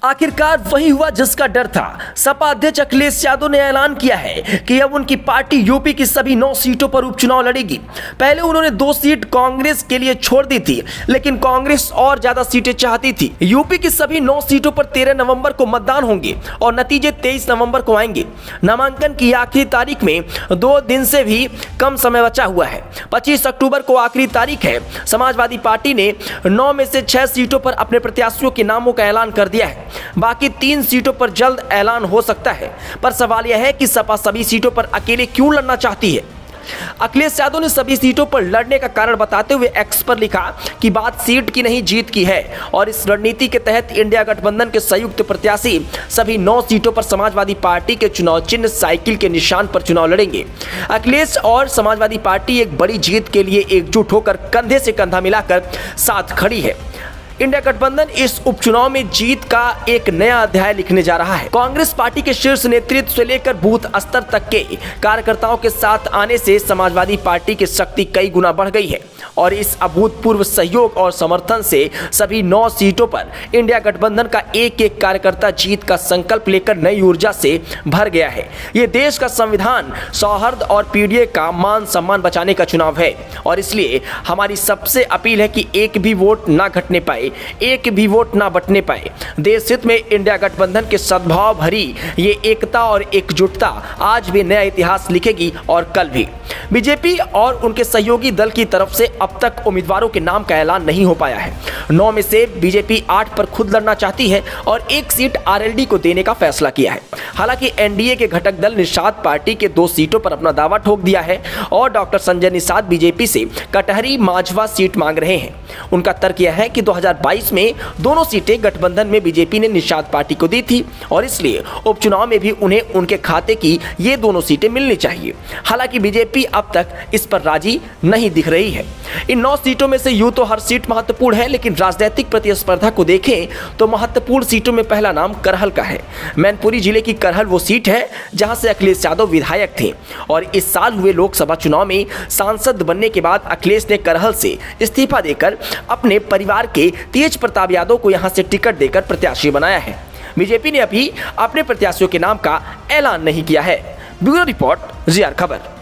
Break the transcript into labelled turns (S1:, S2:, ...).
S1: आखिरकार वही हुआ जिसका डर था। सपा अध्यक्ष अखिलेश यादव ने ऐलान किया है कि अब उनकी पार्टी यूपी की सभी 9 सीटों पर उपचुनाव लड़ेगी। पहले उन्होंने 2 सीट कांग्रेस के लिए छोड़ दी थी, लेकिन कांग्रेस और ज्यादा सीटें चाहती थी। यूपी की सभी 9 सीटों पर 13 नवंबर को मतदान होंगे और नतीजे 23 नवंबर को आएंगे। नामांकन की आखिरी तारीख में 2 दिन से भी कम समय बचा हुआ है। 25 अक्टूबर को आखिरी तारीख है। समाजवादी पार्टी ने 9 में से 6 सीटों पर अपने प्रत्याशियों के नामों का ऐलान कर दिया है। बाकी 3 सीटों पर जल्द ऐलान हो सकता है, पर सवाल यह है कि सपा सभी सीटों पर अकेले क्यों लड़ना चाहती है। अखिलेश यादव ने सभी सीटों पर लड़ने का कारण बताते हुए एक्स पर लिखा कि बात सीट की नहीं जीत की है और इस रणनीति के तहत इंडिया गठबंधन के संयुक्त प्रत्याशी सभी 9 सीटों पर समाजवादी पार्टी के चुनाव चिन्ह साइकिल के निशान पर चुनाव लड़ेंगे। अखिलेश और समाजवादी पार्टी एक बड़ी जीत के लिए एकजुट होकर कंधे से कंधा मिलाकर साथ खड़ी है। इंडिया गठबंधन इस उपचुनाव में जीत का एक नया अध्याय लिखने जा रहा है। कांग्रेस पार्टी के शीर्ष नेतृत्व से लेकर बूथ स्तर तक के कार्यकर्ताओं के साथ आने से समाजवादी पार्टी की शक्ति कई गुना बढ़ गई है और इस अभूतपूर्व सहयोग और समर्थन से सभी 9 सीटों पर इंडिया गठबंधन का एक एक कार्यकर्ता जीत का संकल्प लेकर नई ऊर्जा से भर गया है। ये देश का संविधान, सौहार्द और पीडीए का मान सम्मान बचाने का चुनाव है और इसलिए हमारी सबसे अपील है कि एक भी वोट ना घटने पाए, एक भी वोट ना बटने पाए। देश हित में इंडिया गठबंधन के सद्भाव भरी ये एकता और एकजुटता आज भी नया इतिहास लिखेगी और कल भी। बीजेपी और उनके सहयोगी दल की तरफ से अब तक उम्मीदवारों के नाम का ऐलान नहीं हो पाया है। 9 में से बीजेपी 8 पर खुद लड़ना चाहती है और 1 सीट आरएलडी को देने का फैसला किया है। हालांकि एनडीए के घटक दल निषाद पार्टी के 2 सीटों पर अपना दावा ठोक दिया है और डॉक्टर संजय निषाद बीजेपी से कटहरी मांझवा सीट मांग रहे हैं। उनका तर्क यह है कि 2022 में दोनों सीटें गठबंधन में बीजेपी ने निषाद पार्टी को दी थी और इसलिए उपचुनाव में भी उन्हें उनके खाते की ये दोनों सीटें मिलनी चाहिए। हालांकि बीजेपी अब तक इस पर राजी नहीं दिख रही है। इन 9 सीटों में से यूं तो हर सीट महत्वपूर्ण है, लेकिन राजनीतिक प्रतिस्पर्धा को देखें तो महत्वपूर्ण सीटों में पहला नाम करहल का है। मैनपुरी जिले की करहल वो सीट है जहां से अखिलेश यादव विधायक थे और इस साल हुए लोकसभा चुनाव में सांसद बनने के बाद अखिलेश ने करहल से इस्तीफा देकर अपने परिवार के तेज प्रताप यादव को यहां से टिकट देकर प्रत्याशी बनाया है। बीजेपी ने अभी अपने प्रत्याशियों के नाम का ऐलान नहीं किया है। ब्यूरो रिपोर्ट, जीआर खबर।